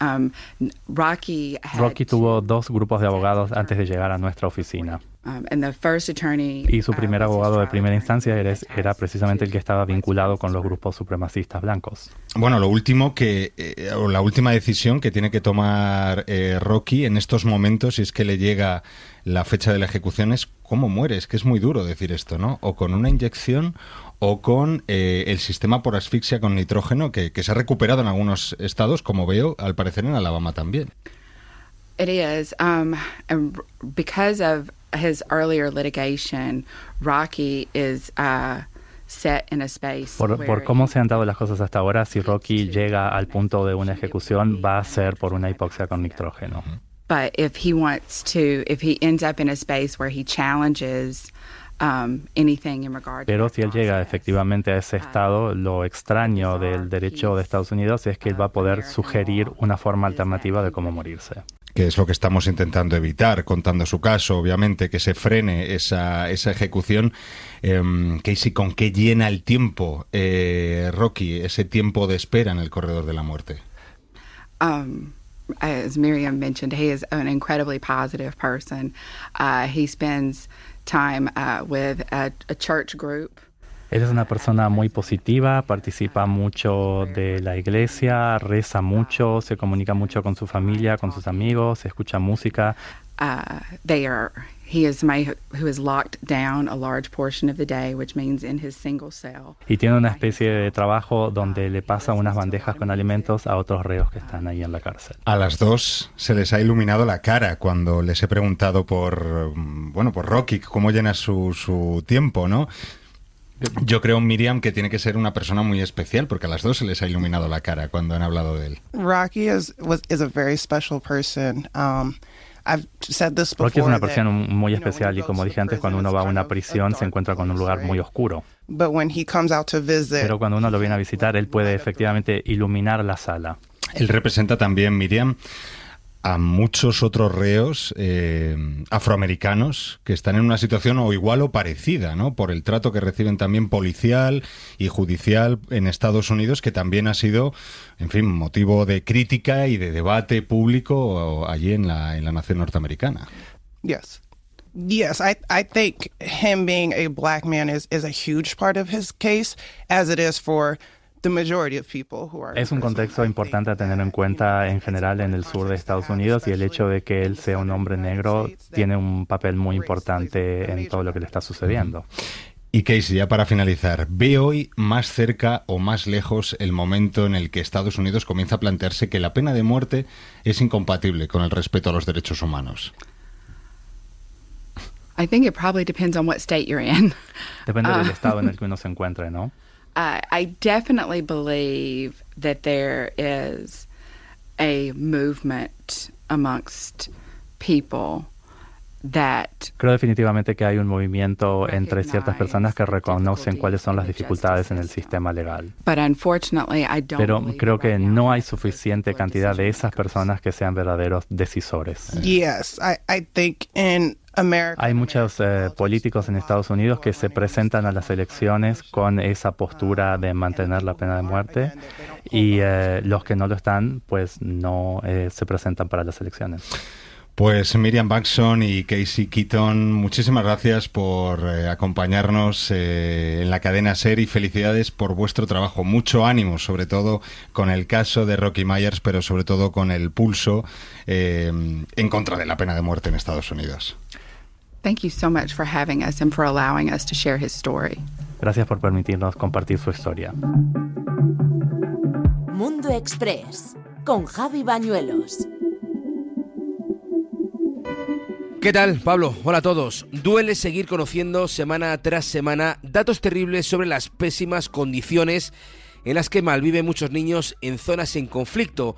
Rocky tuvo 2 grupos de abogados antes de llegar a nuestra oficina. And the first attorney, y su primer abogado de primera instancia era precisamente el que estaba vinculado con los grupos supremacistas blancos. Bueno, lo último la última decisión que tiene que tomar Rocky en estos momentos, si es que le llega la fecha de la ejecución, es cómo muere. Es que es muy duro decir esto, ¿no? O con una inyección o con el sistema por asfixia con nitrógeno que se ha recuperado en algunos estados, como veo, al parecer en Alabama también. It is, and because of his earlier litigation, Rocky is set in a space por cómo se han dado las cosas hasta ahora, si Rocky llega al punto de una ejecución, va a ser por una hipoxia con nitrógeno. But if he ends up in a space where he challenges anything in regard to Pero si él llega efectivamente a ese estado, lo extraño del derecho de Estados Unidos es que él va a poder sugerir una forma alternativa de cómo morirse. Que es lo que estamos intentando evitar, contando su caso, obviamente, que se frene esa ejecución. Casey, ¿con qué llena el tiempo, Rocky, ese tiempo de espera en el corredor de la muerte? as Miriam mentioned, he is an incredibly positive person. He spends time with a church group. Él es una persona muy positiva, participa mucho de la iglesia, reza mucho, se comunica mucho con su familia, con sus amigos, escucha música. He is somebody who is locked down a large portion of the day, which means in his single cell. Y tiene una especie de trabajo donde le pasa unas bandejas con alimentos a otros reos que están ahí en la cárcel. A las dos se les ha iluminado la cara cuando les he preguntado por Rocky, cómo llena su tiempo, ¿no? Yo creo, Miriam, que tiene que ser una persona muy especial porque a las dos se les ha iluminado la cara cuando han hablado de él. Rocky is a very special person. I've said this before. Rocky es una persona muy especial y, como dije antes, cuando uno va a una prisión se encuentra con un lugar muy oscuro. But when he comes out to visit, pero cuando uno lo viene a visitar, él puede efectivamente iluminar la sala. Él representa también, Miriam, a muchos otros reos afroamericanos que están en una situación o igual o parecida, ¿no? Por el trato que reciben también policial y judicial en Estados Unidos, que también ha sido, en fin, motivo de crítica y de debate público allí en la nación norteamericana. Yes, I think him being a black man is a huge part of his case, as it is for the majority of people who are. Es un contexto importante a tener en cuenta en general en el sur de Estados Unidos, y el hecho de que él sea un hombre negro tiene un papel muy importante en todo lo que le está sucediendo. Y Casey, ya para finalizar, ¿ve hoy más cerca o más lejos el momento en el que Estados Unidos comienza a plantearse que la pena de muerte es incompatible con el respeto a los derechos humanos? I think it probably depends on what state you're in. Depende del estado en el que uno se encuentre, ¿no? I definitely believe that there is a movement amongst people that. Creo definitivamente que hay un movimiento entre ciertas personas que reconocen cuáles son las dificultades en el sistema legal. But unfortunately, I don't. Pero creo que no hay suficiente cantidad de esas personas que sean verdaderos decisores. Yes, I think in America. Hay muchos políticos en Estados Unidos que se presentan a las elecciones con esa postura de mantener la pena de muerte, y los que no lo están, pues no se presentan para las elecciones. Pues Miriam Baxson y Casey Keaton, muchísimas gracias por acompañarnos en la cadena SER, y felicidades por vuestro trabajo. Mucho ánimo, sobre todo con el caso de Rocky Myers, pero sobre todo con el pulso en contra de la pena de muerte en Estados Unidos. Thank you so much for having us and for allowing us to share his story. Gracias por permitirnos compartir su historia. Mundo Express con Javi Bañuelos. ¿Qué tal, Pablo? Hola a todos. Duele seguir conociendo semana tras semana datos terribles sobre las pésimas condiciones en las que malviven muchos niños en zonas en conflicto.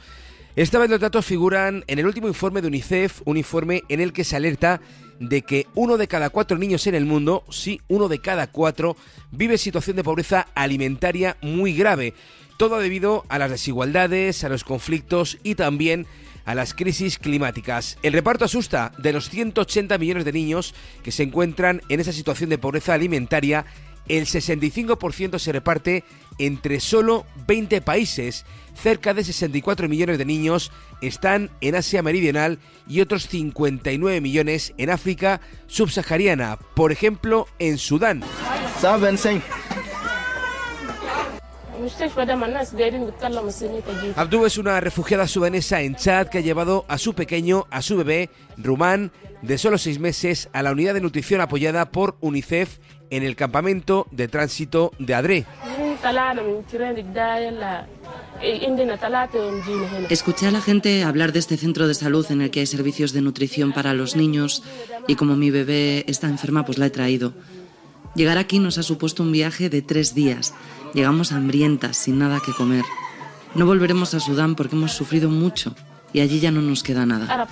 Esta vez los datos figuran en el último informe de UNICEF, un informe en el que se alerta de que 1 de cada 4 niños en el mundo, sí, 1 de cada 4, vive situación de pobreza alimentaria muy grave. Todo debido a las desigualdades, a los conflictos y también a las crisis climáticas. El reparto asusta. De los 180 millones de niños que se encuentran en esa situación de pobreza alimentaria, el 65% se reparte entre solo 20 países. Cerca de 64 millones de niños están en Asia Meridional y otros 59 millones en África subsahariana, por ejemplo en Sudán. Abdou es una refugiada sudanesa en Chad que ha llevado a su pequeño, a su bebé, Rumán, de solo 6 meses, a la unidad de nutrición apoyada por UNICEF en el campamento de tránsito de Adré. Escuché a la gente hablar de este centro de salud en el que hay servicios de nutrición para los niños, y como mi bebé está enferma, pues la he traído. Llegar aquí nos ha supuesto un viaje de 3 días. Llegamos hambrientas, sin nada que comer. No volveremos a Sudán porque hemos sufrido mucho y allí ya no nos queda nada.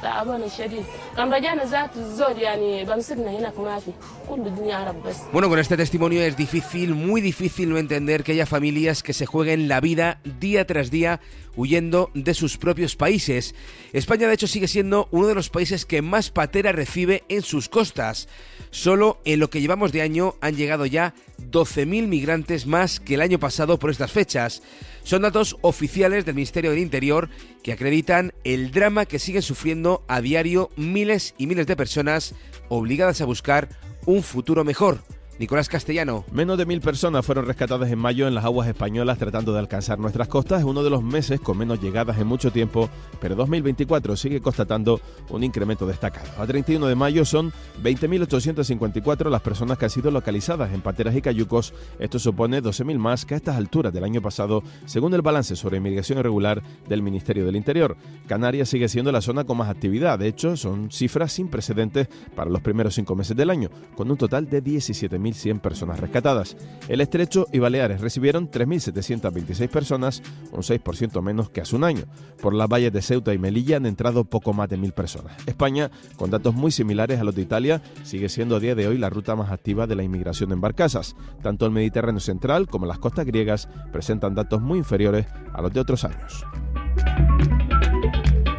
Bueno, con este testimonio es difícil, muy difícil no entender que haya familias que se jueguen la vida día tras día huyendo de sus propios países. España, de hecho, sigue siendo uno de los países que más patera recibe en sus costas. Solo en lo que llevamos de año han llegado ya 12.000 migrantes más que el año pasado por estas fechas. Son datos oficiales del Ministerio del Interior que acreditan el drama que siguen sufriendo a diario miles y miles de personas obligadas a buscar un futuro mejor. Nicolás Castellano. Menos de 1.000 personas fueron rescatadas en mayo en las aguas españolas tratando de alcanzar nuestras costas. Es uno de los meses con menos llegadas en mucho tiempo, pero 2024 sigue constatando un incremento destacado. A 31 de mayo son 20.854 las personas que han sido localizadas en pateras y cayucos. Esto supone 12.000 más que a estas alturas del año pasado, según el balance sobre inmigración irregular del Ministerio del Interior. Canarias sigue siendo la zona con más actividad. De hecho, son cifras sin precedentes para los primeros 5 meses del año, con un total de 17.100 personas rescatadas. El Estrecho y Baleares recibieron 3.726 personas, un 6% menos que hace un año. Por las valles de Ceuta y Melilla han entrado poco más de 1.000 personas. España, con datos muy similares a los de Italia, sigue siendo a día de hoy la ruta más activa de la inmigración en barcazas. Tanto el Mediterráneo central como las costas griegas presentan datos muy inferiores a los de otros años.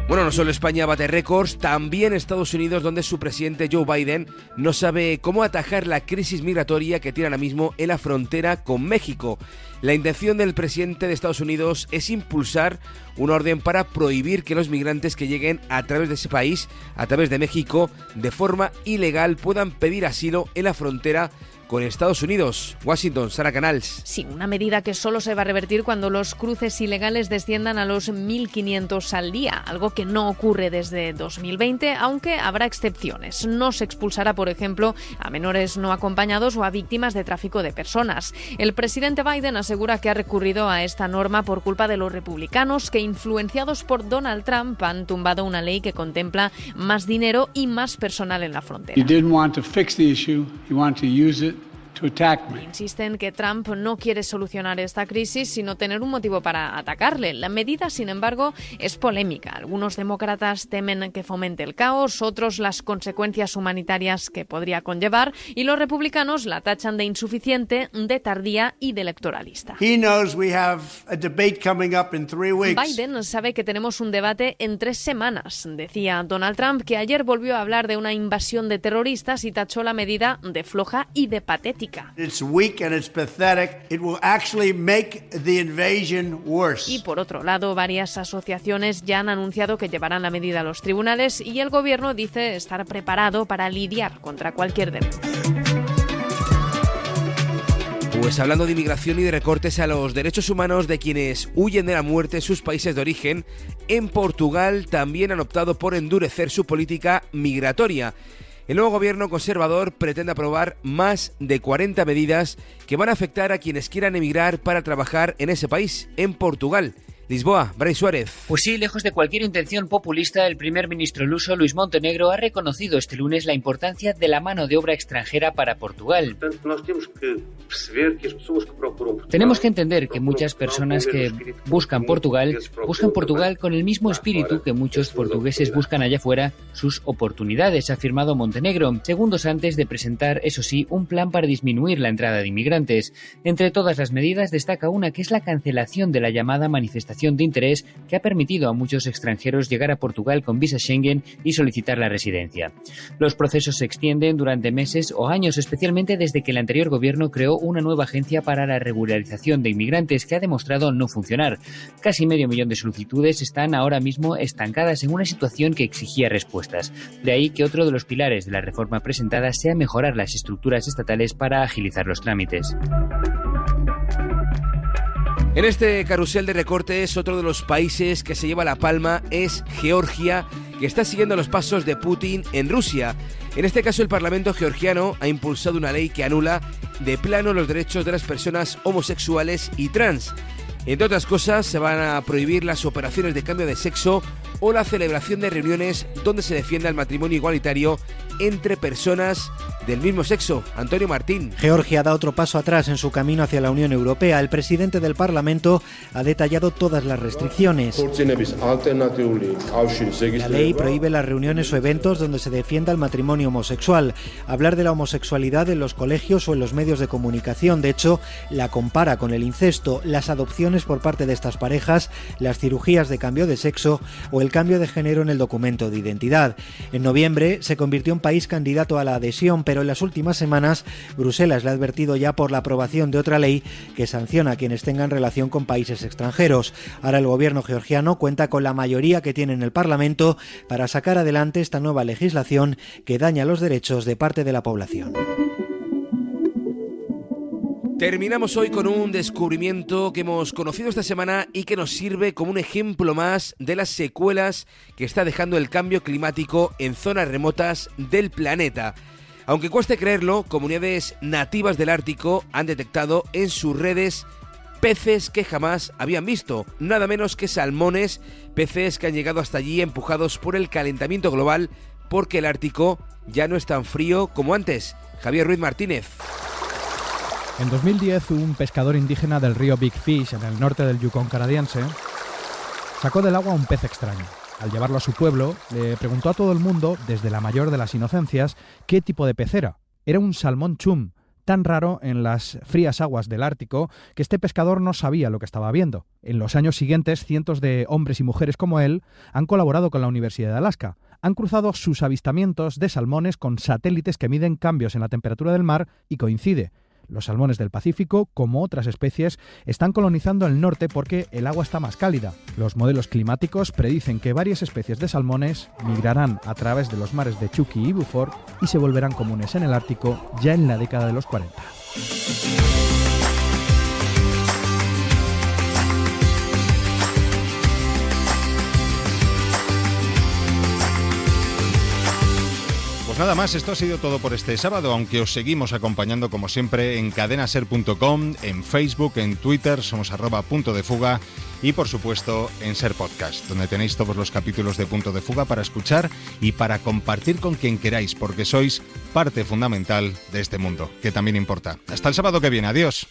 Bueno, no solo España bate récords, también Estados Unidos, donde su presidente Joe Biden no sabe cómo atajar la crisis migratoria que tiene ahora mismo en la frontera con México. La intención del presidente de Estados Unidos es impulsar una orden para prohibir que los migrantes que lleguen a través de ese país, a través de México, de forma ilegal puedan pedir asilo en la frontera con Estados Unidos. Washington, Sara Canals. Sí, una medida que solo se va a revertir cuando los cruces ilegales desciendan a los 1.500 al día, algo que no ocurre desde 2020, aunque habrá excepciones. No se expulsará, por ejemplo, a menores no acompañados o a víctimas de tráfico de personas. El presidente Biden asegura que ha recurrido a esta norma por culpa de los republicanos que, influenciados por Donald Trump, han tumbado una ley que contempla más dinero y más personal en la frontera. Insisten que Trump no quiere solucionar esta crisis, sino tener un motivo para atacarle. La medida, sin embargo, es polémica. Algunos demócratas temen que fomente el caos, otros las consecuencias humanitarias que podría conllevar, y los republicanos la tachan de insuficiente, de tardía y de electoralista. Biden sabe que tenemos un debate en 3 semanas. Decía Donald Trump, que ayer volvió a hablar de una invasión de terroristas y tachó la medida de floja y de patética. Y por otro lado, varias asociaciones ya han anunciado que llevarán la medida a los tribunales y el gobierno dice estar preparado para lidiar contra cualquier delito. Pues hablando de inmigración y de recortes a los derechos humanos de quienes huyen de la muerte en sus países de origen, en Portugal también han optado por endurecer su política migratoria. El nuevo gobierno conservador pretende aprobar más de 40 medidas que van a afectar a quienes quieran emigrar para trabajar en ese país, en Portugal. Lisboa, Bray Suárez. Pues sí, lejos de cualquier intención populista, el primer ministro luso, Luís Montenegro, ha reconocido este lunes la importancia de la mano de obra extranjera para Portugal. Tenemos que entender que muchas personas que buscan Portugal con el mismo espíritu que muchos portugueses buscan allá afuera sus oportunidades, ha afirmado Montenegro, segundos antes de presentar, eso sí, un plan para disminuir la entrada de inmigrantes. Entre todas las medidas destaca una que es la cancelación de la llamada manifestación de interés que ha permitido a muchos extranjeros llegar a Portugal con visa Schengen y solicitar la residencia. Los procesos se extienden durante meses o años, especialmente desde que el anterior gobierno creó una nueva agencia para la regularización de inmigrantes que ha demostrado no funcionar. Casi 500.000 de solicitudes están ahora mismo estancadas en una situación que exigía respuestas. De ahí que otro de los pilares de la reforma presentada sea mejorar las estructuras estatales para agilizar los trámites. En este carrusel de recortes, otro de los países que se lleva la palma es Georgia, que está siguiendo los pasos de Putin en Rusia. En este caso, el Parlamento georgiano ha impulsado una ley que anula de plano los derechos de las personas homosexuales y trans. Entre otras cosas, se van a prohibir las operaciones de cambio de sexo o la celebración de reuniones donde se defienda el matrimonio igualitario entre personas del mismo sexo. Antonio Martín. Georgia da otro paso atrás en su camino hacia la Unión Europea. El presidente del Parlamento ha detallado todas las restricciones. La ley prohíbe las reuniones o eventos donde se defienda el matrimonio homosexual, hablar de la homosexualidad en los colegios o en los medios de comunicación. De hecho, la compara con el incesto, las adopciones por parte de estas parejas, las cirugías de cambio de sexo o el cambio de género en el documento de identidad. En noviembre se convirtió en país país candidato a la adhesión, pero en las últimas semanas Bruselas le ha advertido ya por la aprobación de otra ley que sanciona a quienes tengan relación con países extranjeros. Ahora el gobierno georgiano cuenta con la mayoría que tiene en el Parlamento para sacar adelante esta nueva legislación que daña los derechos de parte de la población. Terminamos hoy con un descubrimiento que hemos conocido esta semana y que nos sirve como un ejemplo más de las secuelas que está dejando el cambio climático en zonas remotas del planeta. Aunque cueste creerlo, comunidades nativas del Ártico han detectado en sus redes peces que jamás habían visto, nada menos que salmones, peces que han llegado hasta allí empujados por el calentamiento global, porque el Ártico ya no es tan frío como antes. Javier Ruiz Martínez. En 2010, un pescador indígena del río Big Fish, en el norte del Yukón canadiense, sacó del agua un pez extraño. Al llevarlo a su pueblo, le preguntó a todo el mundo, desde la mayor de las inocencias, qué tipo de pez era. Era un salmón chum, tan raro en las frías aguas del Ártico que este pescador no sabía lo que estaba viendo. En los años siguientes, cientos de hombres y mujeres como él han colaborado con la Universidad de Alaska. Han cruzado sus avistamientos de salmones con satélites que miden cambios en la temperatura del mar y coincide. Los salmones del Pacífico, como otras especies, están colonizando el norte porque el agua está más cálida. Los modelos climáticos predicen que varias especies de salmones migrarán a través de los mares de Chucky y Beaufort y se volverán comunes en el Ártico ya en la década de los 40. Nada más, esto ha sido todo por este sábado, aunque os seguimos acompañando como siempre en cadenaser.com, en Facebook, en Twitter, somos @puntodefuga y por supuesto en Ser Podcast, donde tenéis todos los capítulos de Punto de Fuga para escuchar y para compartir con quien queráis, porque sois parte fundamental de este mundo, que también importa. Hasta el sábado que viene, adiós.